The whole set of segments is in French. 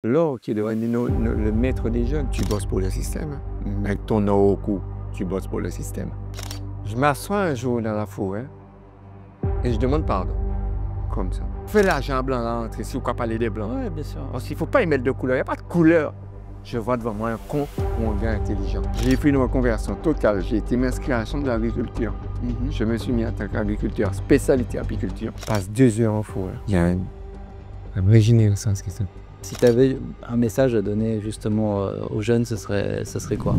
l'or qui est devenu le maître des jeunes. Tu bosses pour le système. Hein. Avec ton or au cou, tu bosses pour le système. Je m'assois un jour dans la forêt et je demande pardon. Comme ça. Fais l'argent blanc là, si vous pouvez parler des blancs. Oui, bien sûr. Parce qu'il ne faut pas y mettre de couleur. Il n'y a pas de couleur. Je vois devant moi un con ou un gars intelligent. J'ai fait une reconversion totale. J'ai été m'inscrire à la chambre de l'agriculture. Je me suis mis en tant qu'agriculteur, spécialité apiculture. Je passe 2 heures en forêt. Il y a une régénérescence qui se fait. Si tu avais un message à donner justement aux jeunes, ce serait quoi?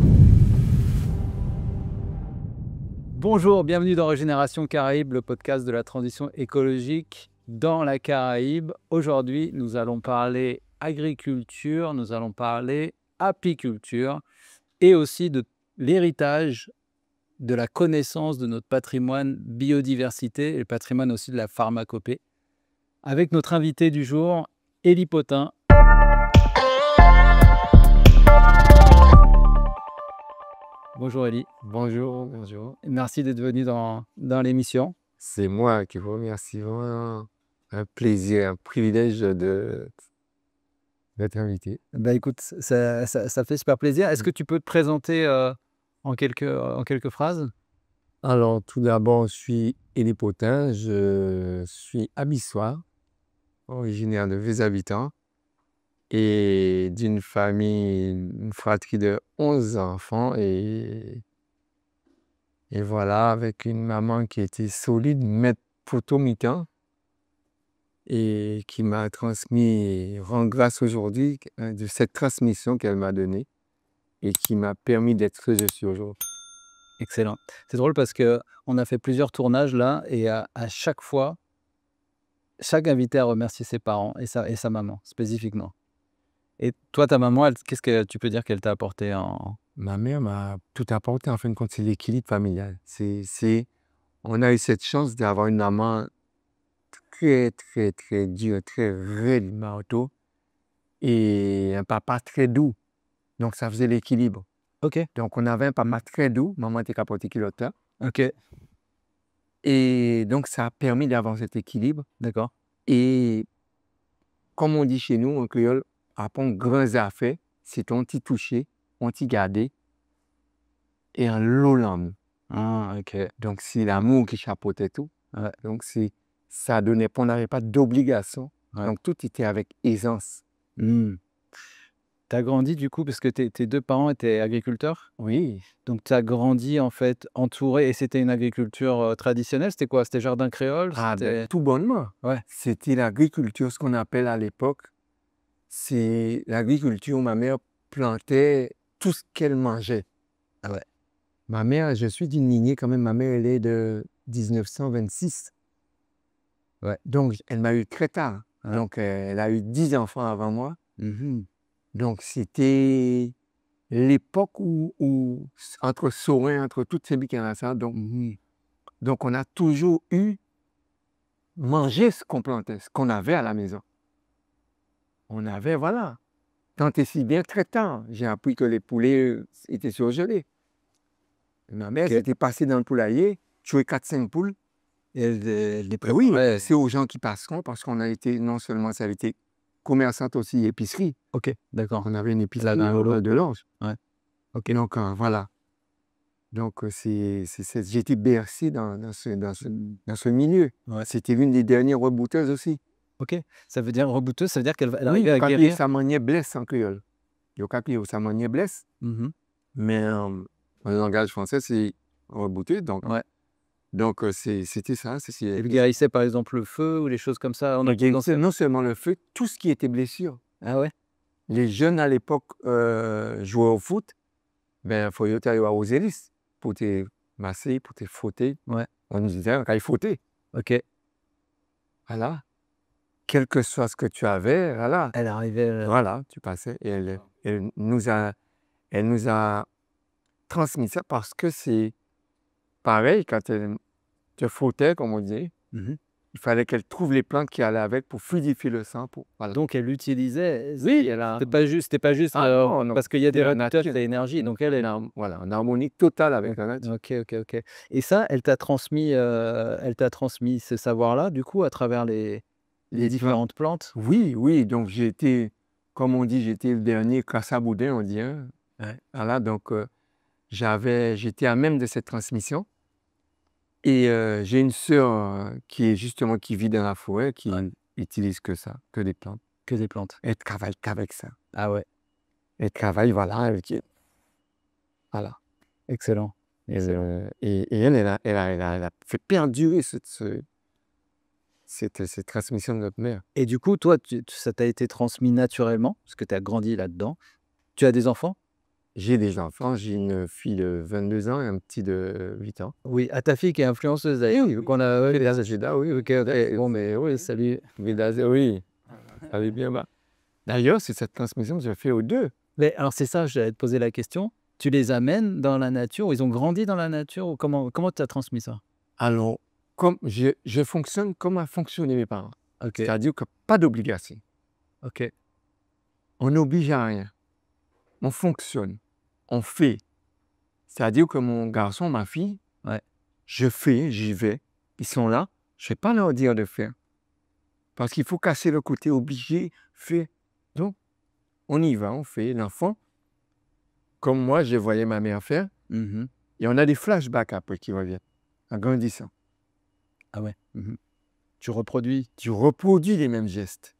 Bonjour, bienvenue dans Régénération Caraïbe, le podcast de la transition écologique dans la Caraïbe. Aujourd'hui, nous allons parler agriculture, nous allons parler apiculture et aussi de l'héritage de la connaissance de notre patrimoine biodiversité et le patrimoine aussi de la pharmacopée. Avec notre invité du jour, Élie Potin. Bonjour Élie. Bonjour, bonjour. Merci d'être venu dans l'émission. C'est moi qui vous remercie. Vraiment un plaisir, un privilège d'être invité. Bah écoute, ça fait super plaisir. Est-ce que tu peux te présenter en quelques phrases? Alors, tout d'abord, je suis Élie Potin. Je suis abyssois, originaire de Vis-à-Vitan et d'une famille, une fratrie de 11 enfants. Et voilà, avec une maman qui était solide, maître photomitan, et qui m'a transmis, rend grâce aujourd'hui de cette transmission qu'elle m'a donnée et qui m'a permis d'être ce que je suis aujourd'hui. Excellent. C'est drôle parce qu'on a fait plusieurs tournages là et à chaque fois, chaque invité a remercié ses parents et sa maman spécifiquement. Et toi, ta maman, qu'est-ce que tu peux dire qu'elle t'a apporté en... Ma mère m'a tout apporté, en fin de compte, c'est l'équilibre familial. On a eu cette chance d'avoir une maman très, très, très dure, très raide, marteau, et un papa très doux. Donc, ça faisait l'équilibre. Ok, Donc, on avait un papa très doux, maman était capote kiloteur. ok, Et donc, ça a permis d'avoir cet équilibre. d'accord. Et comme on dit chez nous, en créole, après un grand affaire, c'est on t'y touché, on t'y gardé, et un lot l'amour. Ah, ok. Donc, c'est l'amour qui chapeautait tout. Ouais. Donc, ça donnait pas, on n'avait pas d'obligation. Ouais. Donc, tout était avec aisance. Tu as grandi du coup, parce que tes deux parents étaient agriculteurs? Oui. Donc tu as grandi en fait entouré, et c'était une agriculture traditionnelle? C'était quoi? C'était jardin créole? Ah, ben, C'était... tout bonnement. Ouais. C'était l'agriculture, ce qu'on appelle à l'époque, c'est l'agriculture où ma mère plantait tout ce qu'elle mangeait. Ah ouais. Ma mère, je suis d'une lignée quand même, ma mère, elle est de 1926. Ouais. Donc, elle m'a eu très tard. Ouais. Donc, elle a eu 10 enfants avant moi. Mhm. Donc, c'était l'époque où entre Saurin, entre toutes ces bicanas, donc, on a toujours eu manger ce qu'on plantait, ce qu'on avait à la maison. On avait, voilà. Tant et si bien très tard, j'ai appris que les poulets étaient surgelés. Ma mère s'était passée dans le poulailler, tuer 4-5 poules. Et elle les Oui, préparait. c'est aux gens qui passeront parce qu'on a été, non seulement ça a été commerçante aussi, épicerie. Ok, d'accord. On avait une épicerie Là, de l'Ange. ouais. Ok. Donc, voilà. Donc, j'ai été bercé dans ce milieu. Ouais. C'était l'une des dernières rebouteuses aussi. Ok. Ça veut dire rebouteuse, ça veut dire qu'elle Oui, arrivait à quand guérir. ça maniait blesse en créole. Il y a ça maniait blesse. Mais en langage français, c'est rebouté. Donc, Ouais. donc c'était ça. Elle guérissait par exemple le feu ou les choses comme ça. Elle guérissait non seulement le feu, tout ce qui était blessure. Ah ouais? Les jeunes à l'époque jouaient au foot. Ben, il faut y aller aux hélices pour te masser, pour te frotter. Ouais. On nous disait qu'il frotter. Ok. Voilà. Quel que soit ce que tu avais, voilà. Elle arrivait... Voilà, tu passais. Et elle nous a transmis ça parce que c'est pareil, quand elle te frottait, comme on dit, il fallait qu'elle trouve les plantes qui allaient avec pour fluidifier le sang. Voilà. Donc elle l'utilisait. Oui, C'était pas juste non, parce qu'il y a des la réacteurs nature. de l'énergie. Donc elle... Voilà, en harmonie totale avec la nature. Ok. Et ça, elle t'a transmis ce savoir-là, du coup, à travers les différentes plantes? Oui. Donc, comme on dit, j'étais le dernier casse-à-boudin, on dit. Hein. Ouais. Voilà, donc j'étais à même de cette transmission. Et j'ai une sœur qui est justement qui vit dans la forêt, qui utilise que ça, que des plantes. Que des plantes. Elle travaille qu'avec ça. Ah ouais, Elle travaille, voilà, voilà. excellent. Et elle a fait perdurer cette transmission de notre mère. Et du coup, toi, ça t'a été transmis naturellement, parce que tu as grandi là-dedans. Tu as des enfants? J'ai des enfants, j'ai une fille de 22 ans et un petit de 8 ans. Oui, à ta fille qui est influenceuse d'ailleurs. Oui, Qu'on a, ouais, Vida Zeda, oui, ok. Bon, mais oui, salut. Vida Zeda, oui. Ça va bien bas. D'ailleurs, c'est cette transmission que j'ai fait aux deux. Mais alors c'est ça, j'allais te poser la question. Tu les amènes dans la nature, ou ils ont grandi dans la nature, ou comment tu as transmis ça? Alors, comme je fonctionne comme a fonctionné mes parents. Ok, C'est-à-dire que pas d'obligation. ok. On n'oblige à rien. On fonctionne. On fait. C'est-à-dire que mon garçon, ma fille, Ouais. je fais, j'y vais. Ils sont là. Je ne vais pas leur dire de faire. Parce qu'il faut casser le côté obligé, fait. Donc, on y va, on fait. L'enfant, comme moi, je voyais ma mère faire. Mhm. Et on a des flashbacks après qui reviennent, en grandissant. Ah ouais. Mhm. Tu reproduis. Tu reproduis les mêmes gestes.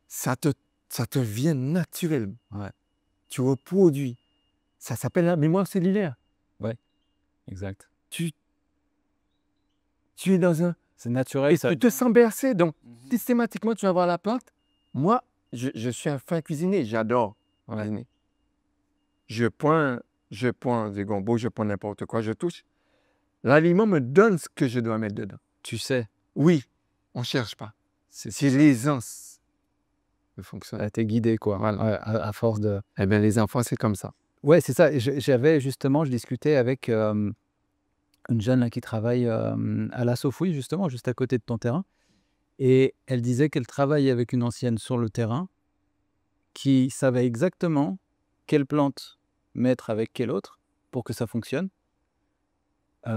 Ça te vient naturellement. Ouais. Tu reproduis. Ça s'appelle la mémoire cellulaire. Exact. Tu es dans un... C'est naturel. Et tu te sens bercé. Donc, systématiquement, tu vas voir la plante. Moi, je suis un fin cuisinier. J'adore cuisiner. Je prends des gombos, je prends n'importe quoi, je touche. L'aliment me donne ce que je dois mettre dedans. Tu sais. Oui, on ne cherche pas. C'est l'aisance qui fonctionne. T'es guidé, quoi. Voilà. Ouais, à force de... Eh bien, les enfants, c'est comme ça. Ouais, c'est ça. Je discutais avec une jeune là, qui travaille à la Sofouille, justement, juste à côté de ton terrain. Et elle disait qu'elle travaillait avec une ancienne sur le terrain qui savait exactement quelle plante mettre avec quelle autre pour que ça fonctionne.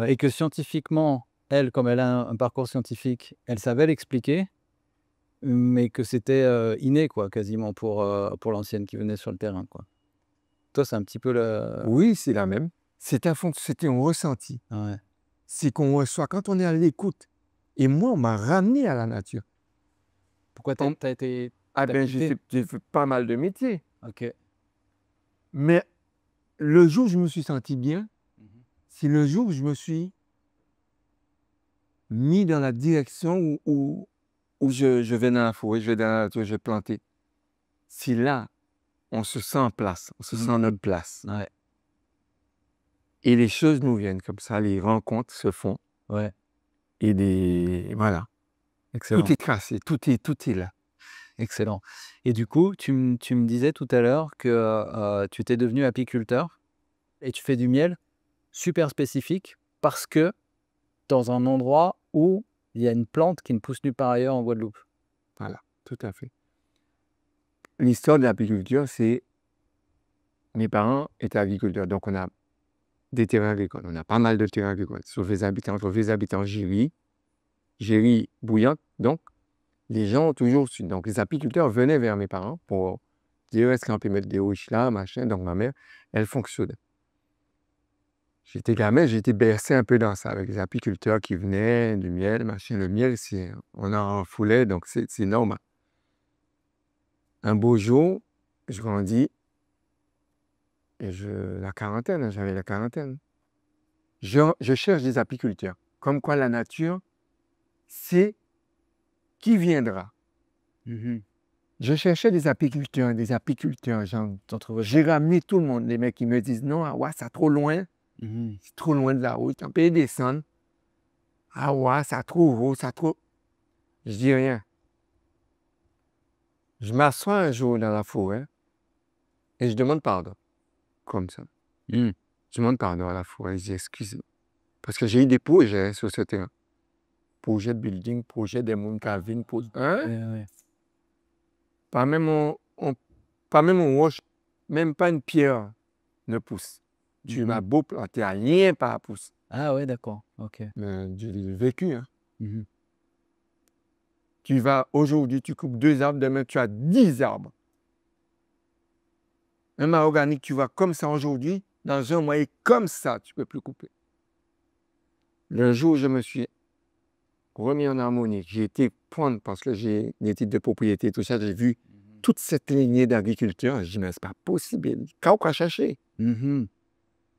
Et que scientifiquement, elle, comme elle a un parcours scientifique, elle savait l'expliquer, mais que c'était inné, quoi, quasiment, pour l'ancienne qui venait sur le terrain, quoi. Toi, c'est un petit peu le... Oui, c'est la même. C'était un ressenti. Ouais. C'est qu'on reçoit quand on est à l'écoute. Et moi, on m'a ramené à la nature. Pourquoi t'as été... Ah t'as ben, quitté? j'ai fait pas mal de métiers. Ok. Mais le jour où je me suis senti bien, c'est le jour où je me suis mis dans la direction où je vais dans la forêt, je vais dans la nature, je vais planter. C'est là, on se sent en place, on se sent à notre place. Ouais. Et les choses nous viennent comme ça, les rencontres se font. Ouais. Et voilà. Excellent. Tout est tracé, tout est là. Excellent. Et du coup, tu me disais tout à l'heure que tu étais devenu apiculteur et tu fais du miel super spécifique parce que dans un endroit où il y a une plante qui ne pousse nulle part ailleurs en Guadeloupe. Voilà, tout à fait. L'histoire de l'apiculture, c'est mes parents étaient agriculteurs, donc on a des terrains agricoles. On a pas mal de terrains agricoles. Sur les habitants, Géry bouillante. Donc, les gens ont toujours su. Donc, les apiculteurs venaient vers mes parents pour dire est-ce qu'on peut mettre des ruches là, machin. Donc, ma mère, elle fonctionnait. J'étais gamin, j'étais bercé un peu dans ça, avec les apiculteurs qui venaient, du miel, machin. Le miel, on en foulait, donc c'est normal. Un beau jour, je grandis, et la quarantaine, j'avais la quarantaine. Je cherche des apiculteurs. Comme quoi la nature, c'est qui viendra. Je cherchais des apiculteurs, j'ai ramené tout le monde. Les mecs qui me disent non, ah ouais, c'est trop loin. C'est trop loin de la route. On peut descendre. Ah ouais, c'est trop haut, c'est trop. Je dis rien. Je m'assois un jour dans la forêt et je demande pardon. Comme ça. Je demande pardon à la forêt. Je dis excusez-moi. Parce que j'ai eu des projets sur ce terrain. Projet de building, projet des mondes cavines. Ouais. Pas même un roche, même pas une pierre ne pousse. Tu vas beau planter, rien pas pousse. Ah ouais, d'accord. Ok. Mais j'ai vécu. Hein. Tu vas aujourd'hui, tu coupes 2 arbres, demain tu as 10 arbres. Un mahogany que tu vois comme ça aujourd'hui, dans un moyen comme ça, tu ne peux plus couper. Le jour où je me suis remis en harmonie, j'ai été prendre, parce que j'ai des titres de propriété, tout ça, j'ai vu toute cette lignée d'agriculteurs. Je dis, mais c'est pas possible. Qu'à quoi chercher?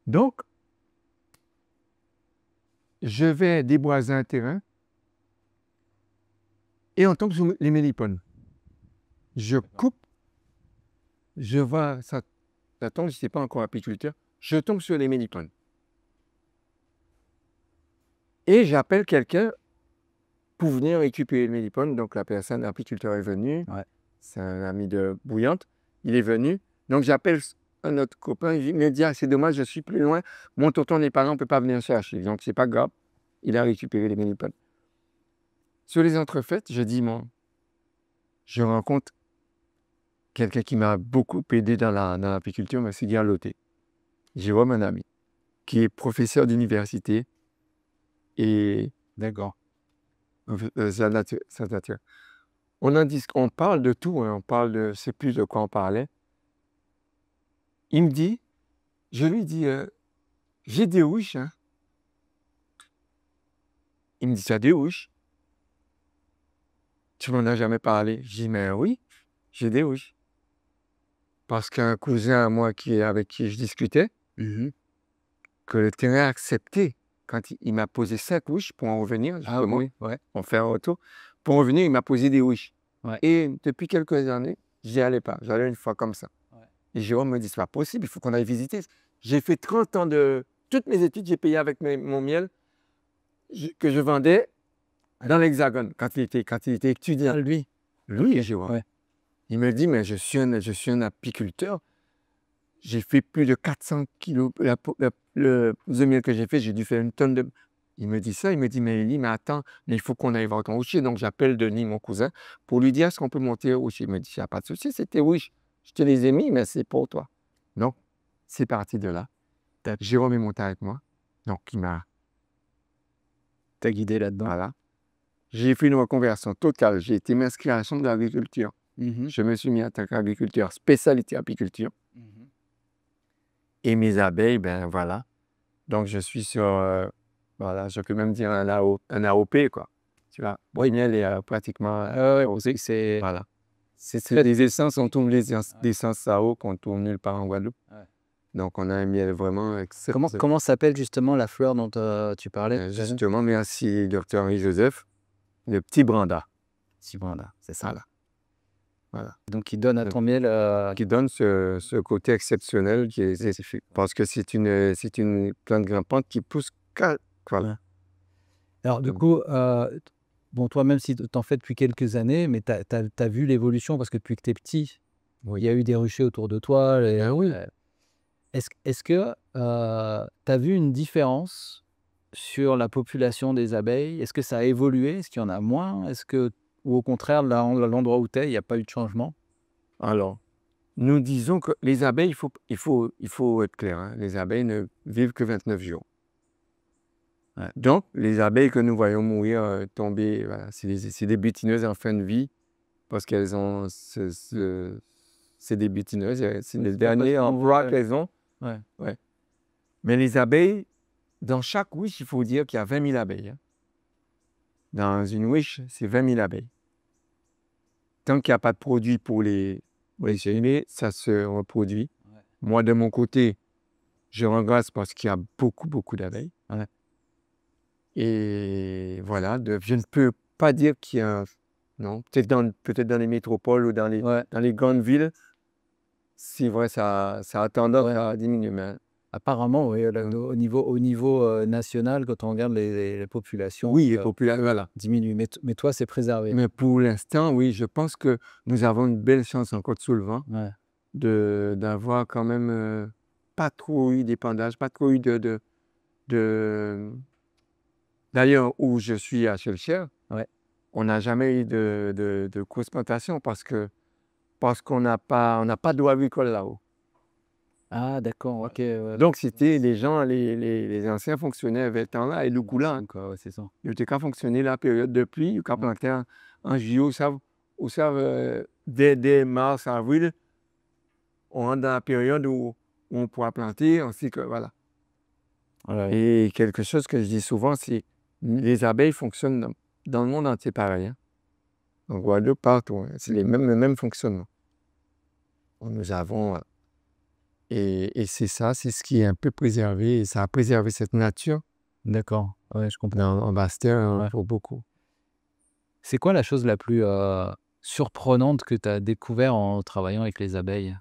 Donc, je vais déboiser un terrain et on tombe sur les mélipones. Je coupe, je vois, ça tombe, je ne sais pas encore apiculteur, je tombe sur les mélipones. Et j'appelle quelqu'un pour venir récupérer le mélipone. Donc, la personne, l'apiculteur est venu. Ouais. C'est un ami de Bouillante. Il est venu. Donc, j'appelle un autre copain. Il me dit, ah, c'est dommage, je suis plus loin. Mon tonton n'est pas là, on ne peut pas venir chercher. Donc, c'est pas grave. Il a récupéré les mélipones. Sur les entrefaites, je dis, je rencontre quelqu'un qui m'a beaucoup aidé dans l'apiculture, mais c'est Guy Loté. Jérôme, un ami, qui est professeur d'université et D'accord. sa nature. On parle de tout, hein, on parle de, je ne sais plus de quoi on parlait. Il me dit, je lui dis, j'ai des ouches. Hein. Il me dit, tu as des ouches? Tu m'en as jamais parlé. Je dis, mais oui, j'ai des ouches. Parce qu'un cousin à moi avec qui je discutais, que le terrain a accepté, quand il m'a posé 5 ouches pour en revenir, justement, on fait un retour, pour en revenir, il m'a posé des ouches. Ouais. Et depuis quelques années, j'y allais pas. J'allais une fois comme ça. Ouais. Et Jérôme me dit, c'est pas possible, il faut qu'on aille visiter. J'ai fait 30 ans toutes mes études, j'ai payé avec mon miel que je vendais dans l'Hexagone quand il était étudiant. Lui, Jérôme. Ouais. Il me dit, mais je suis un apiculteur. J'ai fait plus de 400 kilos. Le miel que j'ai fait, j'ai dû faire une tonne de... Il me dit ça, il me dit, mais Elie, mais attends, mais il faut qu'on aille voir ton ouchier. Donc, j'appelle Denis, mon cousin, pour lui dire, est-ce qu'on peut monter au ouchier? Il me dit, il n'y a pas de souci, c'était oui, je te les ai mis, mais c'est pour toi. Donc, c'est parti de là. Jérôme est monté avec moi. Donc, il m'a... T'as guidé là-dedans. Voilà. J'ai fait une reconversion totale. J'ai été m'inscrire à la chambre d'agriculture. Je me suis mis en tant qu'agriculteur, spécialité apiculture. Et mes abeilles, ben voilà. Donc, je suis sur... voilà, je peux même dire un AOP, quoi. Tu vois, le miel est pratiquement... on sait que c'est... Voilà. C'est des essences, on tourne les essences AO qu'on tourne nulle part en Guadeloupe. Ouais. Donc, on a un miel vraiment exceptionnel. Comment s'appelle justement la fleur dont tu parlais? Justement, merci, Dr. Joseph. Le petit branda. Petit branda, c'est ça. Voilà. Donc, il donne à ton miel... Qui donne ce côté exceptionnel parce que c'est une plante grimpante qui pousse... Voilà. Ouais. Alors, du coup, bon, toi, même si tu en fais depuis quelques années, mais tu as vu l'évolution parce que depuis que tu es petit, il y a eu des ruchers autour de toi. Oui. Est-ce que tu as vu une différence sur la population des abeilles? Est-ce que ça a évolué? Est-ce qu'il y en a moins? Ou au contraire, l'endroit où tu es, il n'y a pas eu de changement? Alors, nous disons que les abeilles, il faut être clair, hein, les abeilles ne vivent que 29 jours. Ouais. Donc, les abeilles que nous voyons mourir, tomber, voilà, c'est des butineuses en fin de vie parce qu'elles ont... c'est des butineuses, c'est les derniers emplois qu'elles ont. Ouais. Mais les abeilles, dans chaque wish, il faut dire qu'il y a 20 000 abeilles. Hein. Dans une wish, c'est 20 000 abeilles. Tant qu'il n'y a pas de produit pour les semer, ça se reproduit. Ouais. Moi, de mon côté, je regrette parce qu'il y a beaucoup, beaucoup d'abeilles. Ouais. Et voilà, je ne peux pas dire qu'il y a... Non, peut-être dans les métropoles ou dans les grandes villes, c'est vrai, ça a tendance à diminuer. Mais... Apparemment, oui, au niveau national, quand on regarde les populations, voilà. diminuent. Mais toi, c'est préservé. Mais pour l'instant, oui, je pense que nous avons une belle chance encore sous le vent d'avoir quand même pas trop eu d'épandage, pas trop eu de... D'ailleurs, où je suis à Schœlcher, on n'a jamais eu de grosse plantation parce qu'on n'a pas d'eau agricole là-haut. Ah, d'accord, ok. Ouais. Donc, c'était les gens, les anciens fonctionnaires avaient le temps là et le coulant. C'est ça. Ils étaient qu'à fonctionner la période de pluie, quand planter en juillet, dès mars, avril, on rentre dans la période où on pourra planter, on sait que voilà. Ouais. Et quelque chose que je dis souvent, c'est les abeilles fonctionnent dans le monde entier pareil. Hein. En Guadeloupe, partout. Hein. C'est le même fonctionnement. Nous avons. Et c'est ça, c'est ce qui est un peu préservé. Et ça a préservé cette nature D'accord. Ouais, je comprends. en Basse-Terre Ouais. pour beaucoup. C'est quoi la chose la plus surprenante que tu as découvert en travaillant avec les abeilles?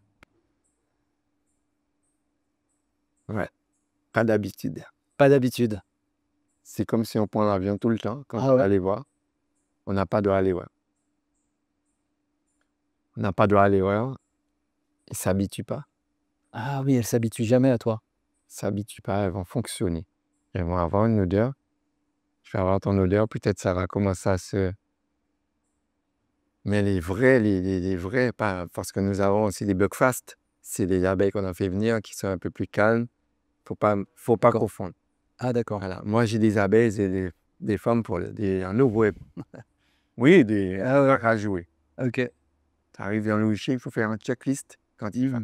Ouais. Pas d'habitude. Pas d'habitude. C'est comme si on prend l'avion tout le temps quand Ah on ouais? va aller voir. On n'a pas de aller voir. On n'a pas de aller voir. Ils ne s'habituent pas. Ah oui, elles s'habituent jamais à toi. Ils ne s'habituent pas, elles vont fonctionner. Elles vont avoir une odeur. Je vais avoir ton odeur, peut-être ça va commencer à se... Mais les vrais, pas, parce que nous avons aussi des buckfast. C'est des abeilles qu'on a fait venir qui sont un peu plus calmes. Faut pas D'accord. confondre. Ah d'accord. Voilà. Moi, j'ai des abeilles et des femmes pour un nouveau. Oui, des à jouer. Ok. Tu arrives dans le wifi, il faut faire un checklist quand il va.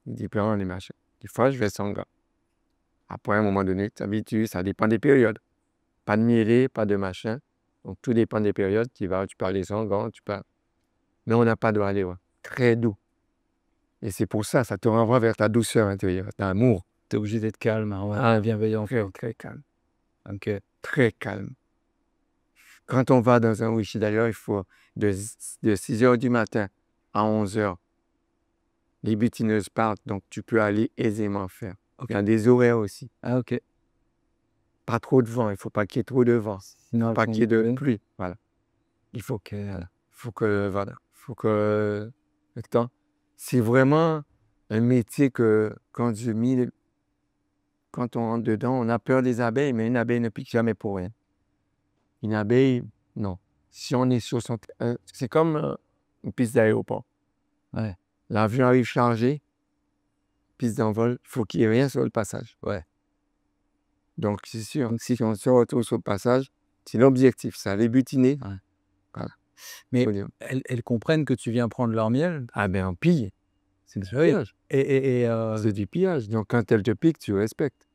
Il dit, prends les machins. Des fois, je vais sans gars. Après, à un moment donné, tu t'habitues, ça dépend des périodes. Pas de mielée, pas de machin. Donc, tout dépend des périodes. Tu parles des sangants, tu parles. Mais on n'a pas de aller, ouais. Très doux. Et c'est pour ça, ça te renvoie vers ta douceur intérieure, ta amour. Tu es obligé d'être calme, hein, ouais, bienveillant. Très, très calme. Ok. Très calme. Quand on va dans un wifi, d'ailleurs, il faut de 6 heures du matin à 11 heures. Les butineuses partent, donc tu peux aller aisément faire. Il y a des horaires aussi. Ah ok. Pas trop de vent, il ne faut pas qu'il y ait trop de vent. Sinon, Pas elles qu'il y ait de font- pluie. Voilà. Il faut que, le temps. C'est vraiment un métier que quand on rentre dedans, on a peur des abeilles, mais une abeille ne pique jamais pour rien. Une abeille, non. Si on est sur son... c'est comme une piste d'aéroport. Ouais. L'avion arrive chargé, piste d'envol, il faut qu'il n'y ait rien sur le passage. Ouais. Donc, c'est sûr, si on se retrouve sur le passage, c'est l'objectif, ça, les butiner. Ouais. Voilà. Mais Faut dire. elles comprennent que tu viens prendre leur miel. Ah ben, on pille. C'est du Oui. pillage. C'est du pillage. Donc, quand elle te pique, tu respectes.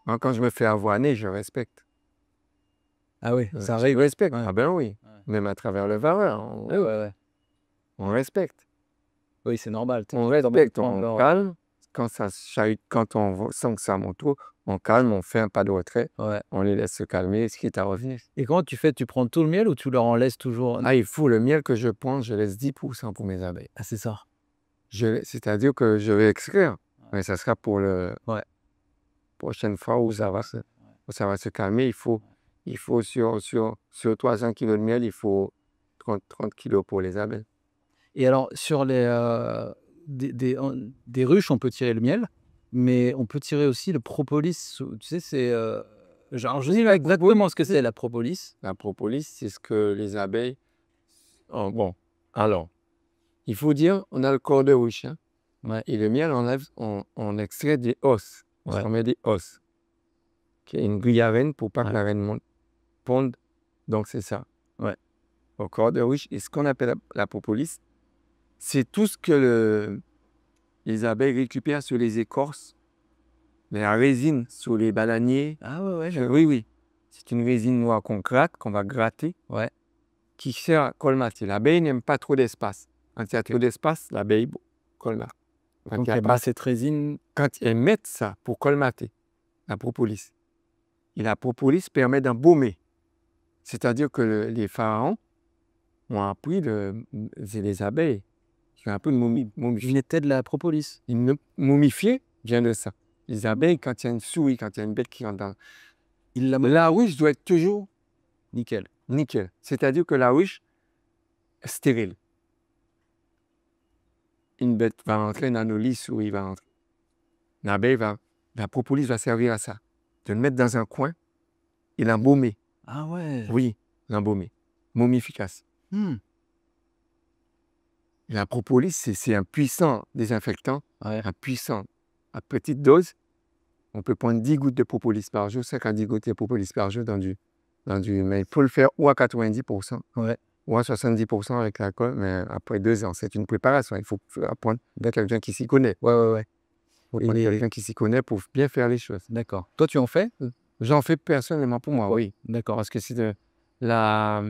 Moi, quand je me fais avoiner, je respecte. Ah oui, ça Je arrive. respecte. Ouais. Ah ben oui. Ouais. Même à travers le vareur, Ouais. on respecte. Oui, c'est normal. On respecte, on calme. Quand ça chahute, quand on sent que ça monte trop, on calme, on fait un pas de retrait, Ouais. on les laisse se calmer, ce qui est à revenir. Et comment tu fais? Tu prends tout le miel ou tu leur en laisses toujours? Ah, il faut le miel que je prends, je laisse 10% pour mes abeilles. Ah, c'est ça. C'est-à-dire que je vais extraire, mais ça sera pour la Ouais. prochaine fois où ça va se calmer. Il faut sur 300 kg de miel, il faut 30 kg pour les abeilles. Et alors, sur des ruches, on peut tirer le miel, mais on peut tirer aussi le propolis. Tu sais, c'est... genre, je ne sais pas exactement ce que c'est, la propolis. La propolis, c'est ce que les abeilles... bon, alors, il faut dire, on a le corps de ruche. Hein? Ouais. Et le miel, on extrait des os. On met des os. Une grille à reine pour pas que la reine ponde. Donc, c'est ça. Ouais. Au corps de ruche. Et ce qu'on appelle la propolis, c'est tout ce que les abeilles récupèrent sur les écorces, la résine sur les bananiers. Ah ouais. Oui. C'est une résine noire qu'on gratte, qu'on va gratter, qui sert à colmater. L'abeille n'aime pas trop d'espace. Quand il y a trop d'espace, l'abeille colmate. Donc, elle met cette résine... Quand elles mettent ça pour colmater, la propolis. Et la propolis permet d'embaumer. C'est-à-dire que les pharaons ont appris c'est les abeilles. C'est un peu Il était de la propolis. Momifier vient de ça. Les abeilles, quand il y a une souris, quand il y a une bête qui rentre dans... Il la... La ruche doit être toujours Nickel. C'est-à-dire que la ruche est stérile. Une bête va rentrer, une anolie, souris va rentrer. L'abeille la propolis va servir à ça. De le mettre dans un coin et l'embaumer. Ah ouais. Oui, l'embaumer. Momificace. La propolis, c'est un puissant désinfectant, un puissant. À petite dose, on peut prendre 10 gouttes de propolis par jour, 5 à 10 gouttes de propolis par jour dans du... Mais il faut le faire ou à 90%, Ouais, 70% avec l'alcool, mais après 2 ans, c'est une préparation. Il faut apprendre d'être quelqu'un qui s'y connaît. Ouais, ouais, ouais. Il faut être quelqu'un qui s'y connaît pour bien faire les choses. D'accord. Toi, tu en fais? J'en fais personnellement pour moi, D'accord. oui. D'accord. Parce que c'est la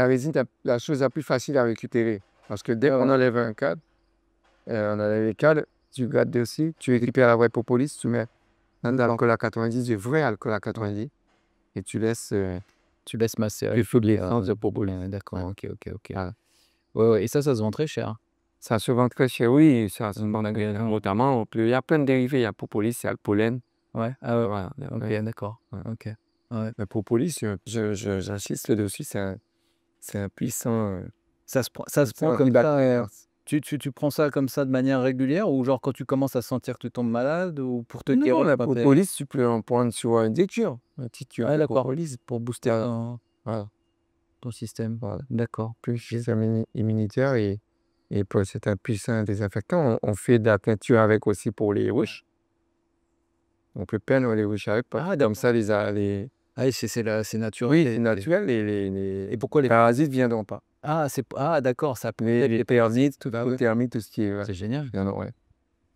résine, la chose la plus facile à récupérer. Parce que dès Ouais, qu'on ouais. enlève un cadre, on enlève les cadres, tu grattes dessus, tu récupères la vraie propolis, tu mets un D'accord. alcool à 90, du vrai alcool à 90, et tu laisses Tu laisses macérer. le feu de l'essence de propolis. D'accord. Ouais. Ok. Voilà. Ouais, ouais. Et ça se vend très cher. Ça se vend très cher, oui, ça se vend notamment. Il y a plein de dérivés. Il y a propolis, il y a le pollen. Ouais. Ah ouais. Voilà. Ok, Ouais. d'accord. Ouais. Ok. Ouais. Le propolis, j'insiste dessus, c'est un puissant. Ça se prend comme ça. Tu prends ça comme ça de manière régulière ou genre quand tu commences à sentir que tu tombes malade ou pour te Non, guérir la quand t'es- propolis, tu peux en prendre sur un cure. Un petit cure Ouais, de d'accord. propolis pour booster voilà, Ton système. voilà. D'accord. Plus système immunitaire et c'est un puissant désinfectant. On fait de la peinture avec aussi pour les ruches. On peut peindre les ruches avec. Ah, Comme d'accord. ça, les Ah, c'est naturel. oui, c'est naturel. Les Et pourquoi les parasites ne viendront pas. d'accord, ça Les parasites, tout bah ouais. termites, tout ce qui est. C'est génial. Ouais.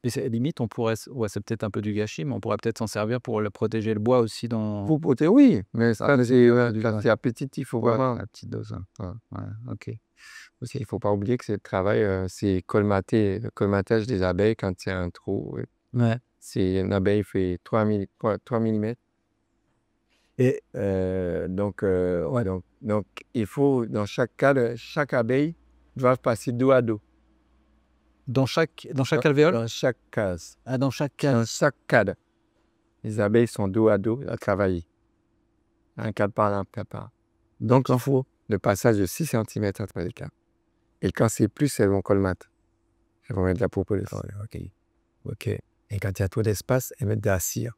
Et limite, on pourrait. Ouais, c'est peut-être un peu du gâchis, mais on pourrait peut-être s'en servir pour protéger le bois aussi dans. Pour protéger, oui, mais ça, ouais. c'est appétitif. Il faut vraiment. La petite dose. Ouais, ok. Aussi, il ne faut pas oublier que c'est le travail, c'est le colmatage des abeilles quand il y a un trou. Ouais. C'est une abeille fait 3 millimètres. Et Donc, il faut, dans chaque cadre, chaque abeille doit passer dos à dos. dans chaque alvéole? Dans chaque case. Ah, dans chaque case. Dans chaque cadre. Les abeilles sont dos à dos à travailler. Un cadre par là, un cadre par là. Donc, il faut le passage de 6 centimètres entre les cadres. Et quand c'est plus, elles vont colmater. Elles vont mettre de la propolis. Ok. Et quand il y a trop d'espace, elles mettent de la cire.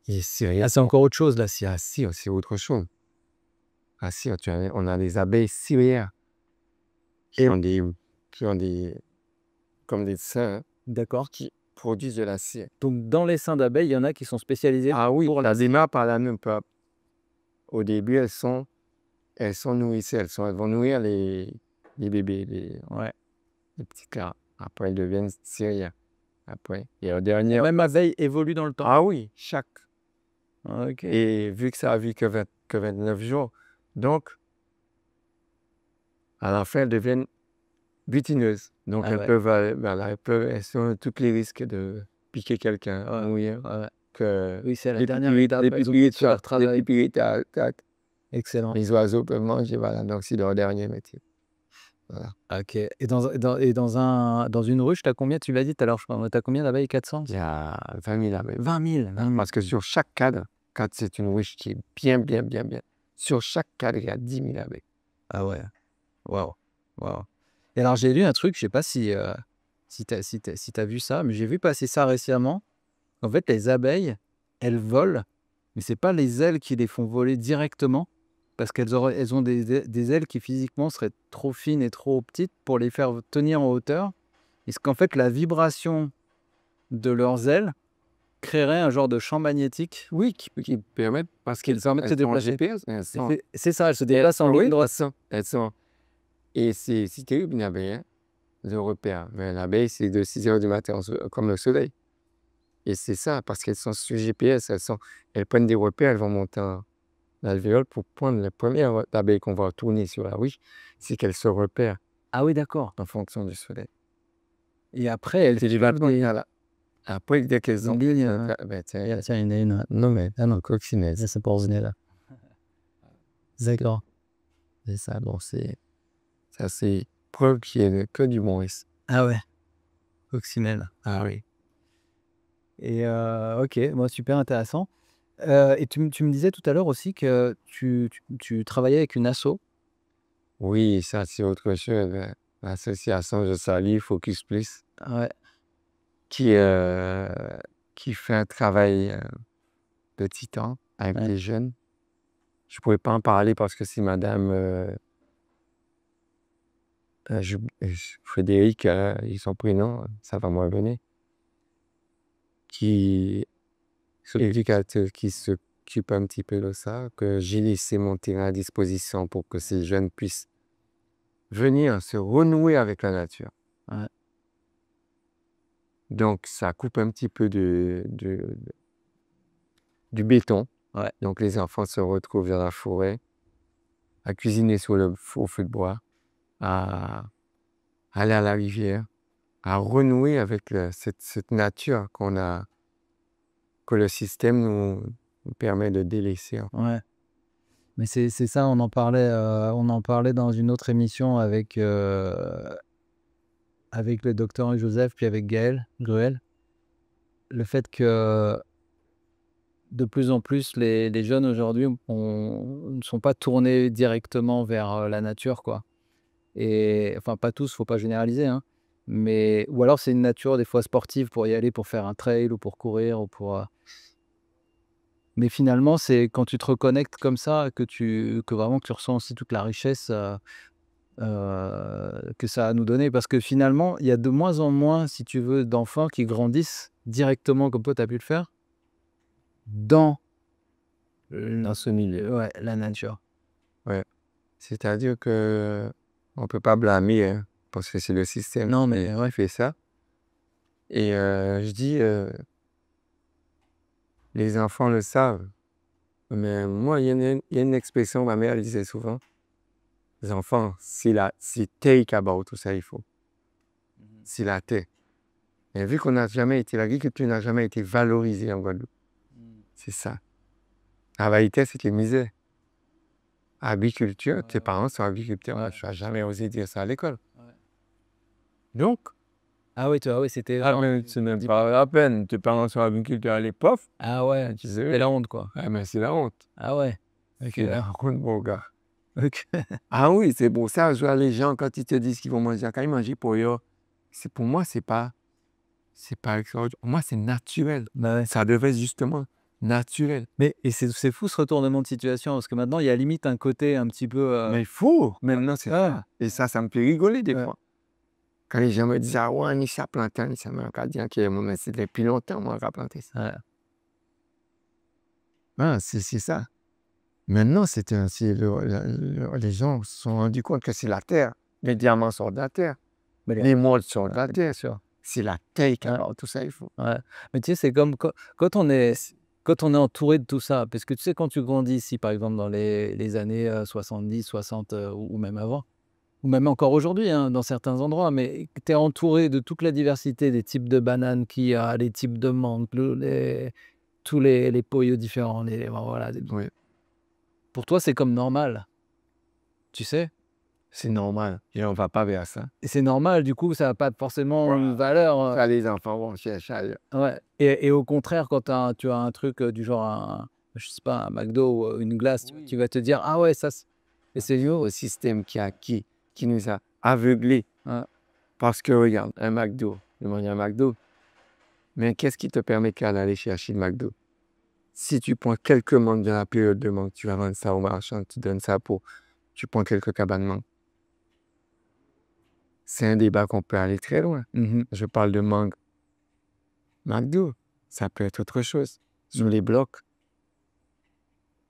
Et Ah, c'est encore autre chose là, si. la cire, c'est autre chose. La cire, on a des abeilles cirières qui ont comme des seins D'accord. qui produisent de la cire. Donc, dans les seins d'abeilles, il y en a qui sont spécialisés. Ah oui, pour la démarre par la même peuple. Au début, elles sont nourrisseuses. Elles vont nourrir les bébés, les petits clats. Après, elles deviennent cirières. Après, et au dernier. Même abeille évolue dans le temps. Ah oui, chaque. Ok. Et vu que ça a vu que 29 jours, donc, à la fin, elles deviennent butineuses. Donc, Ah ouais. elles ont tous les risques de piquer quelqu'un, mourir. Que Oui, c'est la les dernière pipirites, étape. les Elles ont pipirites, fait leur travail. attaquent. Excellent. Les oiseaux peuvent manger, voilà. Donc, c'est leur dernier métier. Voilà. Ok. Et dans une ruche, tu as combien? Tu l'as dit tout à l'heure, je crois. Tu as combien d'abeilles? 400? Il y a 20 000 abeilles. 20 000. Parce que sur chaque cadre, quand c'est une ruche qui est bien, sur chaque cadre, il y a 10 000 abeilles. Ah ouais. Waouh. Et alors, j'ai lu un truc, je sais pas si t'as vu ça, mais j'ai vu passer ça récemment. En fait, les abeilles, elles volent, mais c'est pas les ailes qui les font voler directement, parce elles ont des ailes qui physiquement seraient trop fines et trop petites pour les faire tenir en hauteur. Et ce qu'en fait, la vibration de leurs ailes créerait un genre de champ magnétique. Oui, qui permettent, parce qu'elles permettent de se déplacer. GPS, C'est ça, elles se déplacent en ligne droite. elles sont. Et c'est terrible une abeille, hein, le repère. Mais l'abeille, c'est de 6 heures du matin, comme le soleil. Et c'est ça, parce qu'elles sont sur GPS, elles prennent des repères, elles vont monter en alvéole pour prendre la première abeille qu'on va tourner sur la ruche, c'est qu'elles se repèrent Ah oui, d'accord. en fonction du soleil. Et après, elles C'est du là. Après, dès qu'elles ont. tiens, Tiens, il y en a une. non, mais coccinelle. C'est pas ordinaire. D'accord. C'est ça, bon, ça, c'est preuve qu'il n'y a que du Maurice. Ah ouais. Coccinelle. Ah oui. Et ok, moi super intéressant. Et tu me disais tout à l'heure aussi que tu travaillais avec une asso. Oui, ça, c'est autre chose. L'association Je Salue, Focus Plus, Ouais. qui fait un travail de titan avec Ouais. les jeunes. Je ne pourrais pas en parler parce que c'est madame Frédéric, et son prénom, ça va me revenir, qui éducateur, qui se m'occupe un petit peu de ça, que j'ai laissé mon terrain à disposition pour que ces jeunes puissent venir se renouer avec la nature. Ouais. Donc, ça coupe un petit peu du béton. Ouais. Donc, les enfants se retrouvent dans la forêt, à cuisiner au feu de bois, à aller à la rivière, à renouer avec cette nature que le système nous permet de délaisser. Ouais. Mais c'est ça, on en parlait dans une autre émission avec le docteur Joseph, puis avec Gaël Gruel. Le fait que de plus en plus, les jeunes aujourd'hui ne sont pas tournés directement vers la nature, quoi. Et enfin, pas tous, faut pas généraliser, hein. Mais, ou alors c'est une nature des fois sportive pour y aller, pour faire un trail ou pour courir ou pour. Mais finalement, c'est quand tu te reconnectes comme ça que vraiment que tu ressens aussi toute la richesse que ça a à nous donner. Parce que finalement, il y a de moins en moins, si tu veux, d'enfants qui grandissent directement comme toi, tu as pu le faire, dans ce milieu. ouais, la nature. Ouais. C'est-à-dire que on ne peut pas blâmer, hein, parce que c'est le système Non, mais qui fait ça. Et je dis, les enfants le savent. Mais moi, il y a une expression, ma mère disait souvent, les enfants, c'est take about, tout ça, il faut. C'est la terre. Et vu qu'on n'a jamais été, l'agriculture n'a jamais été valorisée en Guadeloupe. C'est ça. La vérité, c'est que misère. Agriculture, tes parents sont agriculteurs. Ouais. Tu n'as jamais osé dire ça à l'école. Ouais. Donc, Ah oui, toi, oui, c'était. mais c'est même pas la peine. Tes parents sont agriculteurs à l'époque. Ah ouais, c'est la honte, quoi. Ah, mais c'est la honte. Ah ouais. C'est la honte, mon gars. Ok. Ah oui, c'est pour ça, je vois les gens, quand ils te disent qu'ils vont manger, quand ils mangent pour eux, pour moi, c'est pas extraordinaire. Pour moi, c'est naturel. Bah ouais. Ça devait être justement naturel. Mais et c'est fou ce retournement de situation, parce que maintenant, il y a limite un côté un petit peu. Mais il faut, maintenant, c'est Ouais. ça. Et ça me fait rigoler des Ouais. fois. Quand les gens me disent, ah ouais, ni ça planté, ni ça m'a dit, ok, mais c'est depuis longtemps, moi, j'ai planté ça. Ouais. Ah, c'est ça. Maintenant, les gens se sont rendus compte que c'est la terre. Les diamants sont de la terre. Mais Les modes sont de la terre. bien sûr. C'est la terre qui Ouais. a tout ça, il faut. Ouais. Mais tu sais, c'est comme quand on est entouré de tout ça, parce que tu sais, quand tu grandis ici, par exemple, dans les années 70, 60 ou même avant, ou même encore aujourd'hui, hein, dans certains endroits, mais tu es entouré de toute la diversité des types de bananes qu'il y a, les types de mangues, tous les poyaux différents. Voilà. Oui, Pour toi, c'est comme normal, tu sais? c'est normal. Et on ne va pas vers ça. Et c'est normal, du coup, ça n'a pas forcément une valeur. Ça, les enfants vont chercher ailleurs. Ouais. Et au contraire, quand tu as un truc du genre, je sais pas, un McDo ou une glace, tu vas te dire, ah ouais, ça. Et c'est Au système qui nous a aveuglés. Ouais. Parce que regarde, un McDo, je mange un McDo. Mais qu'est-ce qui te permet d'aller chercher le McDo? Si tu prends quelques mangues dans la période de mangue, tu vas vendre ça au marchand, tu donnes ça tu prends quelques cabanes de mangue. C'est un débat qu'on peut aller très loin. Je parle de mangue. McDo, ça peut être autre chose. Sur les blocs,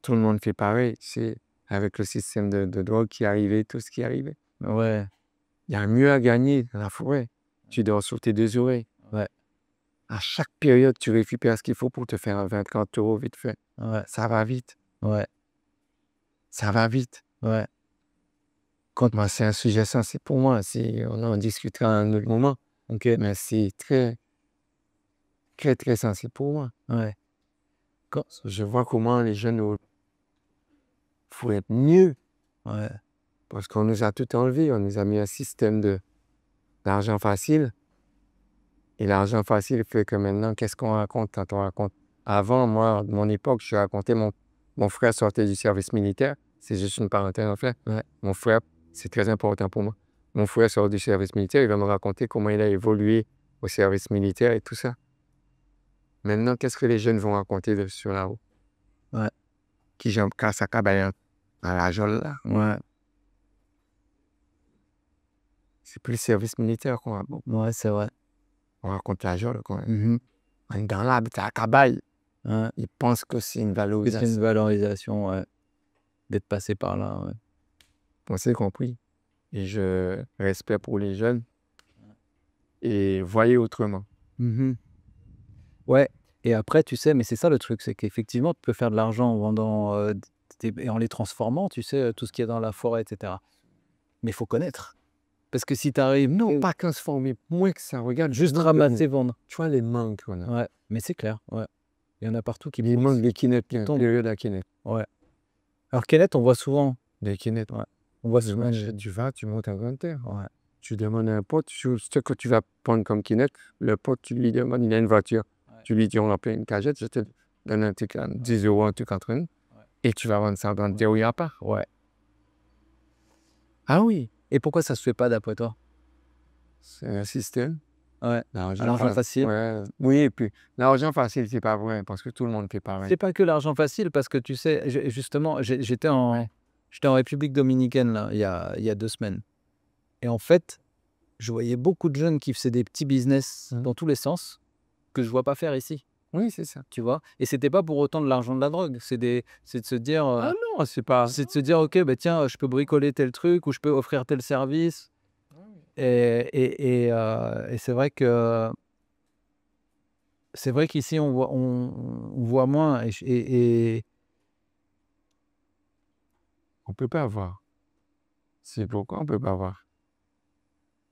tout le monde fait pareil. C'est avec le système de drogue qui est arrivé, tout ce qui est arrivé. Ouais. Il y a mieux à gagner dans la forêt. Tu dors sur tes deux oreilles. Ouais. À chaque période, tu récupères ce qu'il faut pour te faire 20-30 € vite fait. Ouais. Ça va vite. Ouais. Ça va vite. Ouais. Moi, c'est un sujet sensible pour moi. On en discutera à un autre moment. Ok. Mais c'est très, très, très sensible pour moi. Ouais. Je vois comment les jeunes, faut être mieux. Ouais. Parce qu'on nous a tout enlevé. On nous a mis un système d'argent facile. Et l'argent facile fait que maintenant, qu'est-ce qu'on raconte quand on raconte? Avant, moi, de mon époque, je racontais, mon frère sortait du service militaire. C'est juste une parenthèse en fait. Ouais. Mon frère, c'est très important pour moi. Mon frère sort du service militaire, il va me raconter comment il a évolué au service militaire et tout ça. Maintenant, qu'est-ce que les jeunes vont raconter sur la route? Ouais. Qui j'en casse à cabane à la jolle là. Ouais. C'est plus le service militaire qu'on raconte. Ouais, c'est vrai. On raconte la jolle, quoi. On est dans l'arbre, c'est à cabaye. Ouais. Ils pensent que c'est une Que c'est une valorisation. valorisation, ouais, d'être passé par là. Ouais. On s'est compris. Et je respecte pour les jeunes. Et voyez autrement. Ouais. Et après, tu sais, mais c'est ça le truc, c'est qu'effectivement, tu peux faire de l'argent en vendant et en les transformant, tu sais, tout ce qu'il y a dans la forêt, etc. Mais il faut connaître. Parce que si tu arrives. Non, pas transformer, moins que ça. Regarde, Juste manque ramasser, vendre. Tu vois les manques qu'on a. Ouais, mais c'est clair. Ouais. Il y en a partout qui Il poussent. manque des kinettes, il y a une Tombe. période à kinettes. Ouais. Alors, Kenneth, on voit souvent. Des kinettes. Ouais. On voit Tu souvent. achètes du vin, tu montes à grande terre. Ouais. Tu demandes à un pote, ce que tu vas prendre comme kinette, le pote, tu lui demandes, il a une voiture. Ouais. Tu lui dis, on a plein une cagette, je te donne un truc à 10 € un truc entre nous. Et tu vas vendre ça dans le terroir à part. Ouais. Ah oui, Et pourquoi ça se fait pas d'après toi? c'est un système. Ouais. L'argent facile. Ouais. Oui, et puis l'argent facile, c'est pas vrai, parce que tout le monde fait pareil. C'est pas que l'argent facile, parce que tu sais, justement, j'étais en République dominicaine là, il y a 2 semaines. Et en fait, je voyais beaucoup de jeunes qui faisaient des petits business dans tous les sens que je vois pas faire ici, Oui, c'est ça. tu vois. Et c'était pas pour autant de l'argent de la drogue. C'est de se dire, Ah non, c'est pas. c'est de se dire, ok, bah tiens, je peux bricoler tel truc ou je peux offrir tel service. Et c'est vrai qu'ici on voit moins. Et On peut pas avoir. C'est pourquoi on peut pas avoir.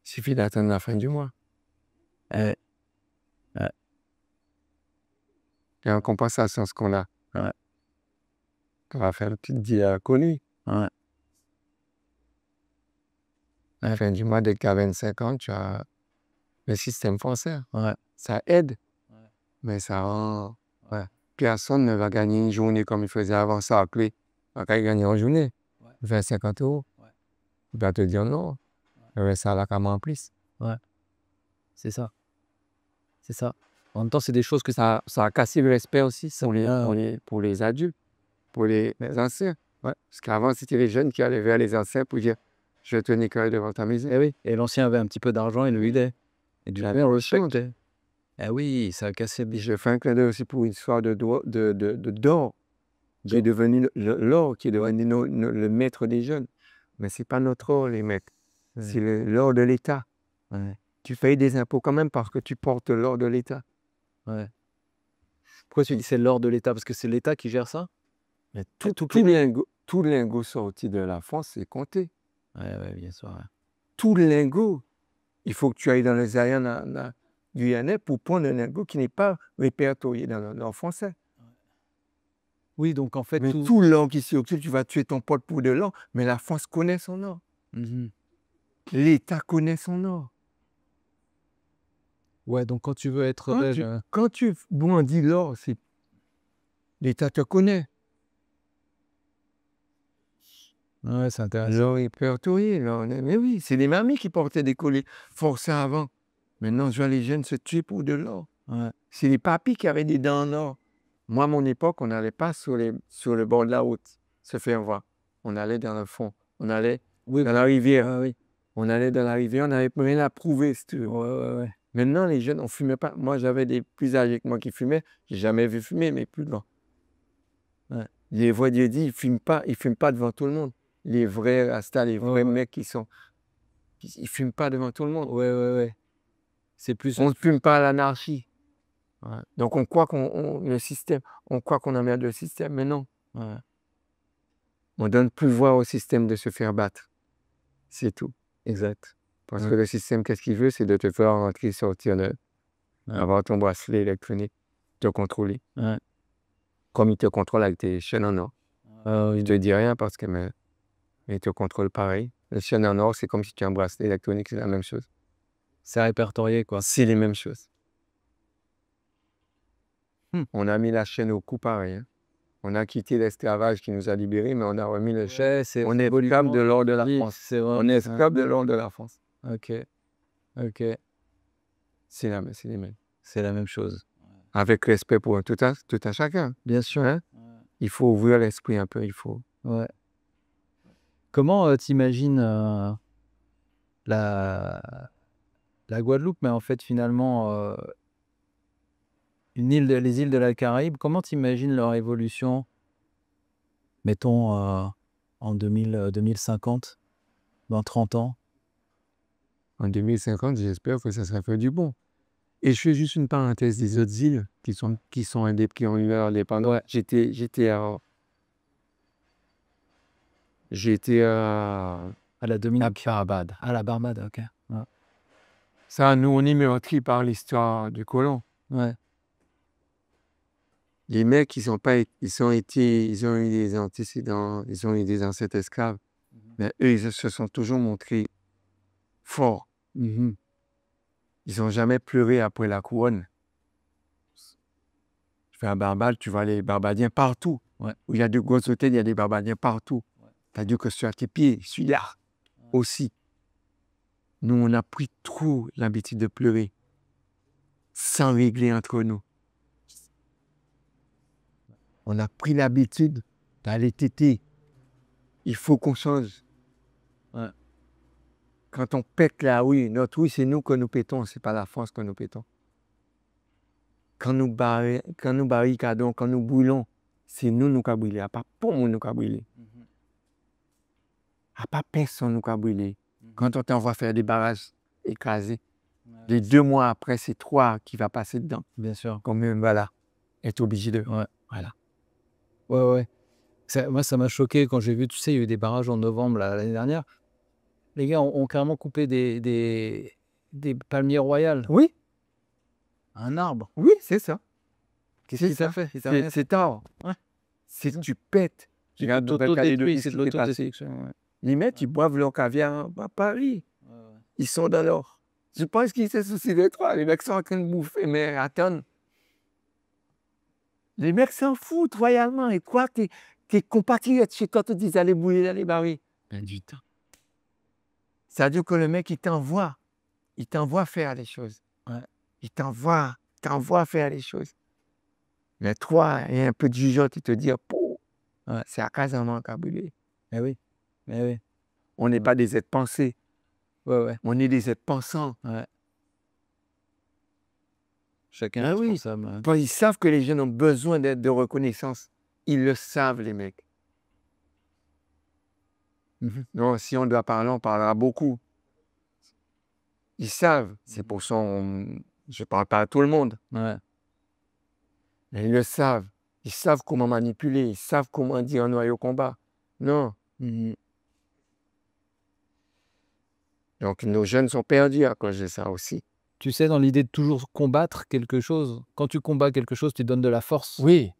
Il suffit d'attendre la fin du mois. euh, Et en compensation à ce qu'on a, Ouais. on va faire le petit dia connu. Ouais. À la fin du mois, dès que tu as 25 ans, tu as le système français. Ouais. Ça aide, Ouais. mais ça rend. Ouais. Personne ne va gagner une journée comme il faisait avant ça à clé. On va gagner en journée. Ouais. 20, 50 €. Ouais. Il va te dire non. Ça a la cam en plus. C'est ça. C'est ça. En même temps, c'est des choses que Ça a cassé le respect aussi Ah, pour les adultes, pour les anciens. Ouais. Parce qu'avant, c'était les jeunes qui allaient vers les anciens pour dire je vais te niquer devant ta maison. Eh oui. Et l'ancien avait un petit peu d'argent, il le aidait. Et du coup, La on le même chose. respectait. Eh oui, ça a cassé. Et je fais un clin d'œil aussi pour une histoire d'or qui est devenu l'or, qui est devenu le maître des jeunes. Mais ce n'est pas notre or, les mecs. C'est l'or de l'État. Ouais. Tu payes des impôts quand même parce que tu portes l'or de l'État. Ouais. Pourquoi tu dis c'est l'or de l'État? Parce que c'est l'État qui gère ça? Mais tout lingot sorti de la France, c'est compté. Ouais, bien sûr. Ouais. Tout lingot. Il faut que tu ailles dans les aériens guyanais pour prendre un lingot qui n'est pas répertorié dans l'or français. Oui, donc en fait, Mais tout l'or qui circule, tu vas tuer ton pote pour de l'or, mais la France connaît son or. L'État connaît son or. Ouais, donc quand tu veux être Quand tu brandis l'or, l'État te connaît. Ouais, c'est intéressant. L'or est répertorié. Mais oui, c'est les mamies qui portaient des colliers forcés avant. Maintenant, je vois les jeunes se tuer pour de l'or. Ouais. C'est les papis qui avaient des dents en or. Moi, à mon époque, on n'allait pas sur le bord de la route se faire voir. On allait dans le fond. On allait dans la rivière. Oui. On allait dans la rivière, on n'avait rien à prouver, si tu veux. Ouais. Maintenant, les jeunes, on ne fumait pas. Moi, j'avais des plus âgés que moi qui fumaient. Je n'ai jamais vu fumer, mais plus devant. Ouais. Les vrais Dieu dit, ils ne fument pas devant tout le monde. Les vrais Rasta, les vrais mecs ils ne fument pas devant tout le monde. Ouais. C'est plus. On ne fume pas à l'anarchie. Ouais. Donc, on croit le système, on croit qu'on emmerde le système, mais non. Ouais. On donne pouvoir au système de se faire battre. C'est tout. Exact. Parce que le système, qu'est-ce qu'il veut? C'est de te faire rentrer, sortir, avoir ton bracelet électronique, te contrôler. Ouais. Comme il te contrôle avec tes chaînes en or. Il ne te dit rien parce que mais il te contrôle pareil. Les chaînes en or, c'est comme si tu as un bracelet électronique, c'est la même chose. C'est répertorié, quoi. C'est les mêmes choses. On a mis la chaîne au cou pareil. Hein. On a quitté l'esclavage qui nous a libérés, mais on a remis le chaîne. On est esclave de l'or de la France. On est esclave de l'or de la France. Ok. C'est les mêmes. C'est la même chose. Avec respect pour tout un chacun. Bien sûr. Hein? Il faut ouvrir l'esprit un peu, il faut. Ouais. Comment t'imagines la Guadeloupe, mais en fait, finalement, les îles de la Caraïbe, comment tu imagines leur évolution, mettons, en 2050, dans 30 ans? En 2050, j'espère que ça sera fait du bon. Et je fais juste une parenthèse des autres îles qui ont eu leur indépendance. Ouais. J'étais À la à Dominique. Barbade. À la Barbade, ok. Ouais. Ça, nous, on est meurtris par l'histoire du colon. Ouais. Les mecs, ils ont eu des antécédents, ils ont eu des ancêtres esclaves. Mais eux, ils se sont toujours montrés forts. Mhm. Ils n'ont jamais pleuré après la couronne. Tu fais à Barbade, tu vois les Barbadiens partout. Ouais. Où il y a de grosses hôtels, il y a des Barbadiens partout. Ouais. C'est-à-dire que sur tes pieds, je suis là aussi. Nous, on a pris trop l'habitude de pleurer sans régler entre nous. On a pris l'habitude d'aller téter. Il faut qu'on change. Ouais. Quand on pète la oui, notre oui, c'est nous que nous pétons, c'est pas la France que nous pétons. Quand nous barricadons, quand nous brûlons, c'est nous qui brûlons. À pas pour nous qui brûlons. À pas personne qui brûlé. Quand on t'envoie faire des barrages écrasés, les 2 mois après, c'est toi qui vas passer dedans. Bien sûr. Quand même, voilà, être obligé de... Ouais. Voilà. Ouais. Moi, ça m'a choqué quand j'ai vu, tu sais, il y a eu des barrages en novembre l'année dernière. Les gars ont carrément coupé des palmiers royales. Oui, Un arbre. oui, c'est ça. Qu'est-ce qu'il t'a fait? Il t'a rien fait? C'est tard. Ouais. C'est tu pètes. Tu Regarde, t'auto-détruis, c'est de ce qui s'est passé. l'autodestruction. Ouais. Les mecs, ils boivent leur caviar à Paris. Ouais. Ils sont dans leur... Je pense qu'ils se soucient de toi. Les mecs sont en train de bouffer, mais attends. Les mecs s'en foutent royalement. Et quoi, tes compatriotes chez toi te disent allez bouiller, allez barrer. Ben, du temps. C'est-à-dire que le mec, il t'envoie faire les choses. Ouais. Il t'envoie faire les choses. Mais toi, il y a un peu de jugeote qui te dit, Ouais. c'est à Casamance qu'a brûlé. Eh oui. Eh oui. On n'est pas des êtres pensés, Ouais. on est des êtres pensants. Ouais. Chacun Ah est oui. responsable. Ouais. Ils savent que les jeunes ont besoin de reconnaissance. Ils le savent, les mecs. Donc, si on doit parler, on parlera beaucoup. Ils savent. C'est pour ça je ne parle pas à tout le monde. Ouais. Mais ils le savent. Ils savent comment manipuler. Ils savent comment dire un noyau combat. Non. Donc, nos jeunes sont perdus à cause de ça aussi. Tu sais, dans l'idée de toujours combattre quelque chose, quand tu combats quelque chose, tu donnes de la force Oui.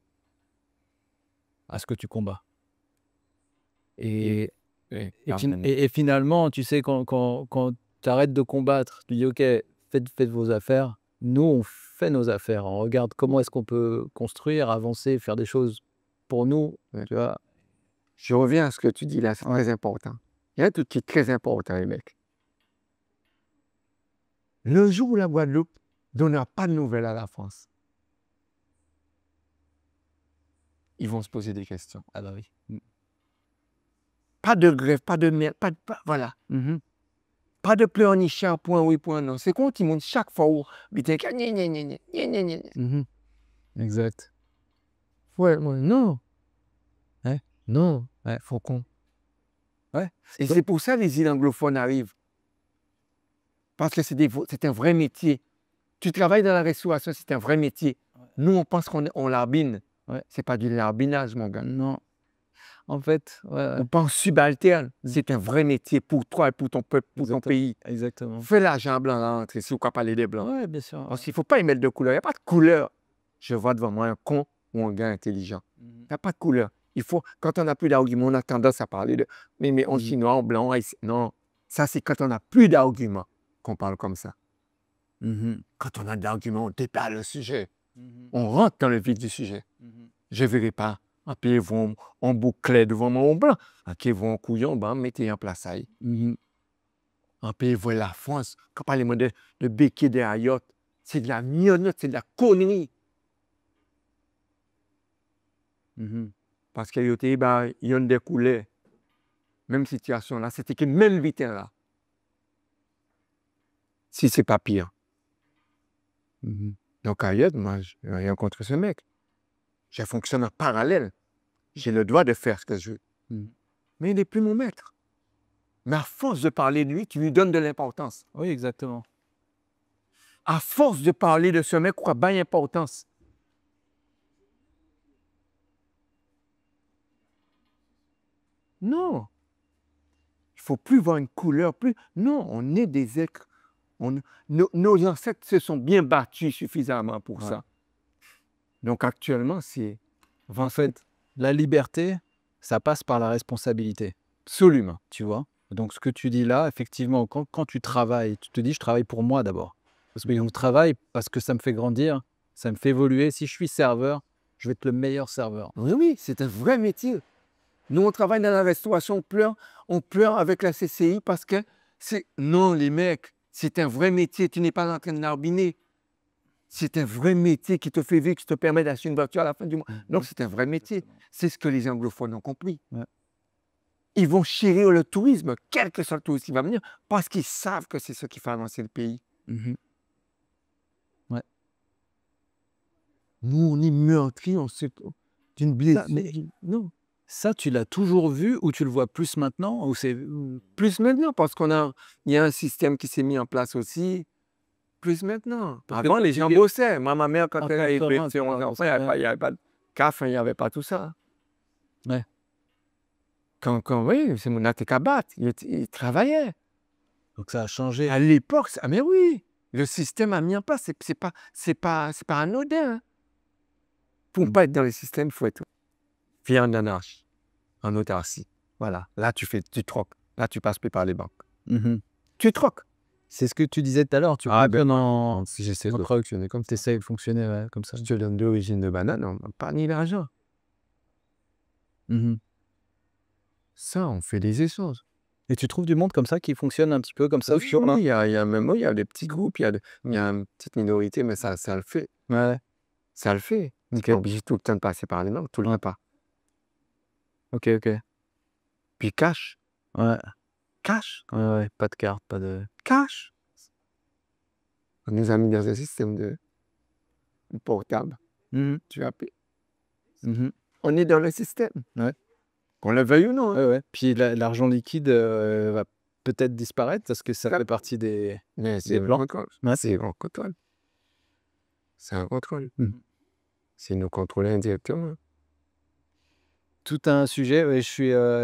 à ce que tu combats. Et Oui. et finalement, tu sais, quand tu arrêtes de combattre, tu dis, OK, faites vos affaires. Nous, on fait nos affaires. On regarde comment est-ce qu'on peut construire, avancer, faire des choses pour nous. Ouais. Tu vois? Je reviens à ce que tu dis là, c'est très important. Il y a un truc qui est très important, les mecs. Le jour où la Guadeloupe ne donnera pas de nouvelles à la France, ils vont se poser des questions. Ah bah oui. Pas de grève, pas de merde, voilà. Pas de pleurnichard, point oui, point non. C'est quoi qui monte chaque fois où Exact. ouais, non. Ouais. Non. Ouais. Faut qu'on... Ouais. Et c'est pour ça que les îles anglophones arrivent. Parce que c'est un vrai métier. Tu travailles dans la restauration, c'est un vrai métier. Ouais. Nous, on pense qu'on larbine. Ouais. C'est pas du larbinage, mon gars. Non. En fait, ouais. On pense subalterne. C'est un vrai métier pour toi et pour ton peuple, pour ton pays. Exactement. Fais l'argent blanc rentre, si vous ne parler des blancs. Ouais, bien sûr. Parce qu'il ne faut pas y mettre de couleur. Il n'y a pas de couleur. Je vois devant moi un con ou un gars intelligent. Il n'y a pas de couleur. Quand on n'a plus d'arguments, on a tendance à parler de mais en chinois, en blanc, non. Ça, c'est quand on n'a plus d'arguments qu'on parle comme ça. Quand on a d'arguments, on déballe le sujet. On rentre dans le vif du sujet. Je ne verrai pas. Après, ils vont en boucler devant mon blanc. Après, ils vont en couillon, mettez en place ça. Après, ils voient la France. Quand parlez-moi de béquet des ayottes, c'est de la mignonnerie, c'est de la connerie. Parce qu'il y a des couleurs. Même situation là, c'était que même vite là. Si c'est pas pire. Donc, ailleurs, moi, je n'ai rien contre ce mec. Je fonctionne en parallèle. J'ai le droit de faire ce que je veux. Mais il n'est plus mon maître. Mais à force de parler de lui, tu lui donnes de l'importance. Oui, exactement. À force de parler de ce mec, quoi, bien importance. Non. Il ne faut plus voir une couleur. Non, on est des êtres. Nos ancêtres se sont bien battus suffisamment pour ça. Donc actuellement, c'est... En fait, la liberté, ça passe par la responsabilité. Absolument. Tu vois? Donc, ce que tu dis là, effectivement, quand tu travailles, tu te dis, je travaille pour moi d'abord. Parce que je travaille parce que ça me fait grandir, ça me fait évoluer. Si je suis serveur, je vais être le meilleur serveur. Oui, oui, c'est un vrai métier. Nous, on travaille dans la restauration, on pleure avec la CCI parce que c'est... Non, les mecs, c'est un vrai métier. Tu n'es pas en train de narbiner. C'est un vrai métier qui te fait vivre, qui te permet d'acheter une voiture à la fin du mois. Donc, c'est un vrai métier. C'est ce que les anglophones ont compris. Ouais. Ils vont chérir le tourisme, quel que soit le tourisme qui va venir, parce qu'ils savent que c'est ce qui fait avancer le pays. Ouais. Nous, on est meurtris, on sait d'une blessure. Non. Ça, tu l'as toujours vu ou tu le vois plus maintenant ou c'est... Plus maintenant, parce il y a un système qui s'est mis en place aussi. Plus maintenant. Avant, les gens bossaient. Moi, ma mère, quand elle a élevé ses 11 enfants, il n'y avait pas de CAF, il n'y avait pas tout ça. Ouais. Oui, c'est mon Atekabat, il travaillait. Donc, ça a changé. À l'époque, mais oui, le système a mis en place. C'est pas anodin. Pour ne pas être dans le système, il faut être fier en anarchie, en autarcie. Voilà. Là, tu troques. Là, tu passes plus par les banques. Tu troques. C'est ce que tu disais tout à l'heure. Tu fonctionnes si j'essaie de troc. fonctionner comme ça. Tu essaies de fonctionner comme ça. Je te donne 2 origines de banane, on n'a pas ni l'argent. Ça, on fait des échanges. Et tu trouves du monde comme ça qui fonctionne un petit peu comme ça? Oui, il y a des petits groupes, il y a une petite minorité, mais ça le fait. Ouais. Ça le fait. Tu n'es pas obligé tout le temps de passer par les banques, tout le temps pas. Ok. Puis cash. Ouais. Cash. Ouais. Pas de carte, pas de... Cash. On nous a mis dans un système de portable. Tu vas payer. On est dans le système. Ouais. Qu'on le veuille ou non. Ouais. Puis l'argent liquide va peut-être disparaître parce que ça fait partie des... Mais c'est un contrôle. C'est un contrôle. C'est un contrôle. C'est nous contrôler indirectement. Tout un sujet, ouais,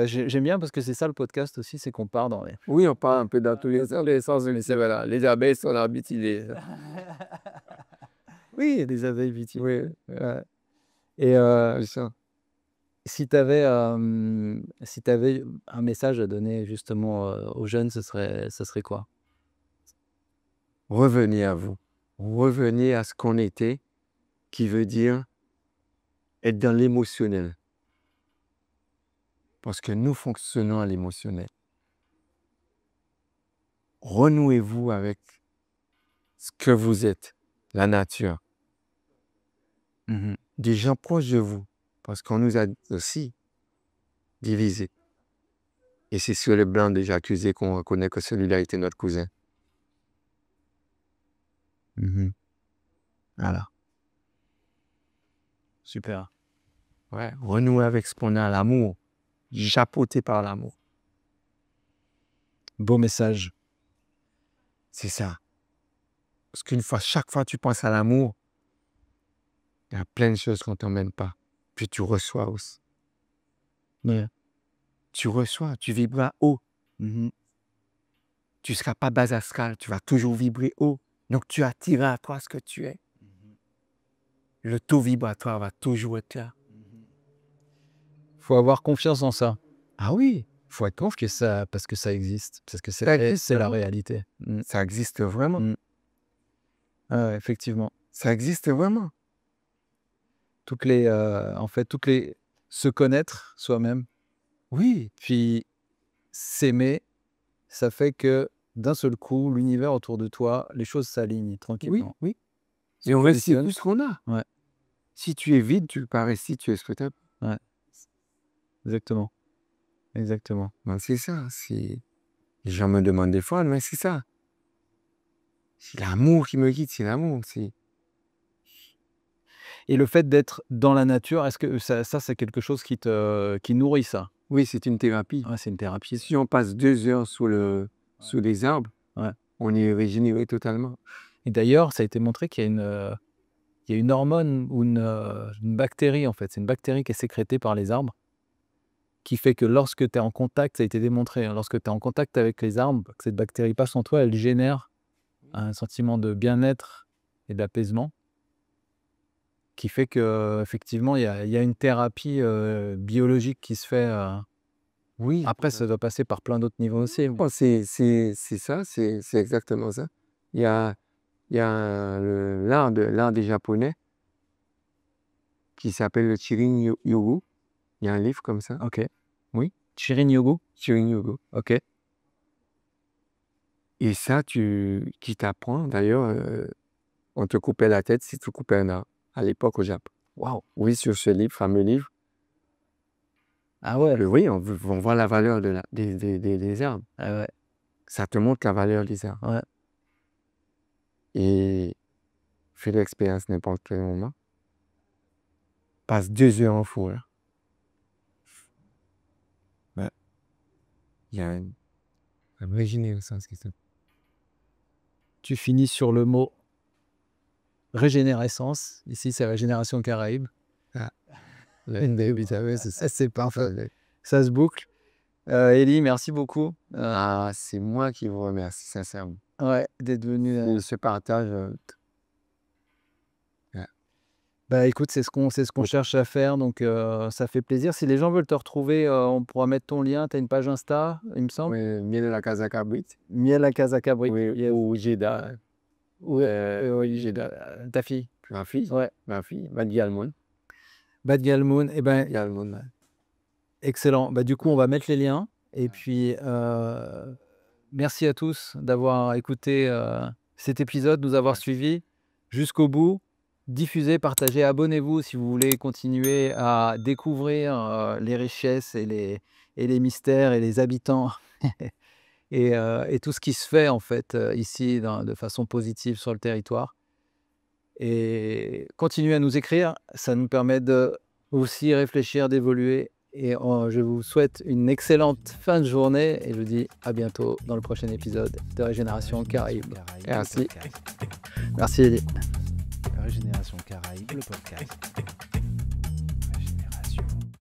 j'aime bien parce que c'est ça le podcast aussi, c'est qu'on part dans les... Oui, on part un peu dans tous les sens. Voilà. Les abeilles sont l'arbitre. Oui, les abeilles vitives. Oui. Et ça. si tu avais un message à donner justement aux jeunes, ça serait quoi? Revenez à vous. Revenez à ce qu'on était, qui veut dire être dans l'émotionnel. Parce que nous fonctionnons à l'émotionnel. Renouez-vous avec ce que vous êtes, la nature. Des gens proches de vous. Parce qu'on nous a aussi divisés. Et c'est sur le blanc des accusés qu'on reconnaît que celui-là était notre cousin. Voilà. Super. Ouais, renouer avec ce qu'on a, l'amour. Chapeauté par l'amour. Beau message. C'est ça. Parce chaque fois que tu penses à l'amour, il y a plein de choses qu'on ne t'emmène pas. Puis tu reçois aussi. Ouais. Tu reçois, tu vibreras haut. Tu ne seras pas bas astral, tu vas toujours vibrer haut. Donc tu attireras à toi ce que tu es. Le taux vibratoire va toujours être là. Faut avoir confiance en ça. Ah oui. Faut être confiant parce que ça existe. Parce que c'est la réalité. Ça existe vraiment. Ah, effectivement. Ça existe vraiment. Se connaître soi-même. Oui. Puis s'aimer, ça fait que d'un seul coup, l'univers autour de toi, les choses s'alignent tranquillement. Oui. Et on réussit plus ce qu'on a. Ouais. Si tu es vide, tu parais si tu es souhaitable. Ouais. Exactement. Ben, c'est ça. Les gens me demandent des fois, mais c'est ça. C'est l'amour qui me guide, c'est l'amour. Et le fait d'être dans la nature, est-ce que ça c'est quelque chose qui nourrit ça? Oui, c'est une thérapie. Ouais, c'est une thérapie. Si on passe 2 heures sous les arbres, Ouais. on est régénéré totalement. Et d'ailleurs, ça a été montré qu'il y a une hormone ou une bactérie, en fait. C'est une bactérie qui est sécrétée par les arbres, qui fait que lorsque tu es en contact, ça a été démontré, hein, lorsque tu es en contact avec les arbres, que cette bactérie passe en toi, elle génère un sentiment de bien-être et d'apaisement, qui fait qu'effectivement, il y a une thérapie biologique qui se fait. Oui. Après, ça doit passer par plein d'autres niveaux aussi. Bon, c'est ça, c'est exactement ça. Il y a l'art des Japonais qui s'appelle le Chirin Yogu. Il y a un livre comme ça. Ok. Oui. Shirin Yogu. Chirin Yogu. Ok. Et ça, qui t'apprend, d'ailleurs, on te coupait la tête si tu coupais un arbre, à l'époque au Japon. Waouh. Oui, sur ce livre, fameux livre. Ah ouais. Oui, on voit la valeur des arbres. Ah ouais. Ça te montre la valeur des arbres. Ouais. Et fais l'expérience n'importe quel moment. Passe 2 heures en forêt. Il y a une régénérescence qui se fait. Tu finis sur le mot régénérescence. Ici, c'est Régénération Caraïbes. C'est parfait. Ça se boucle. Élie, merci beaucoup. C'est moi qui vous remercie sincèrement. Ouais, d'être venu. Et ce partage, Bah écoute, c'est ce qu'on cherche à faire, donc ça fait plaisir. Si les gens veulent te retrouver, on pourra mettre ton lien. Tu as une page Insta, il me semble. oui, Miel de la Casa Cabrit. Miel à Casa Cabri. Oui, Yes. ou Jeda. Oui, Jeda. ta fille. Ma fille. Ouais. Ma fille. Badi Almon. Bad Galmoon. Eh ben, Badi Almon. excellent. Bah, du coup, on va mettre les liens. Et puis, merci à tous d'avoir écouté cet épisode, nous avoir suivis jusqu'au bout. Diffusez, partagez, abonnez-vous si vous voulez continuer à découvrir les richesses et les mystères et les habitants et tout ce qui se fait en fait ici de façon positive sur le territoire. Et continuez à nous écrire, ça nous permet de aussi réfléchir, d'évoluer. Et je vous souhaite une excellente fin de journée et je vous dis à bientôt dans le prochain épisode de Régénération Caraïbes. Merci. Merci Elie. Régénération Caraïbes, le podcast.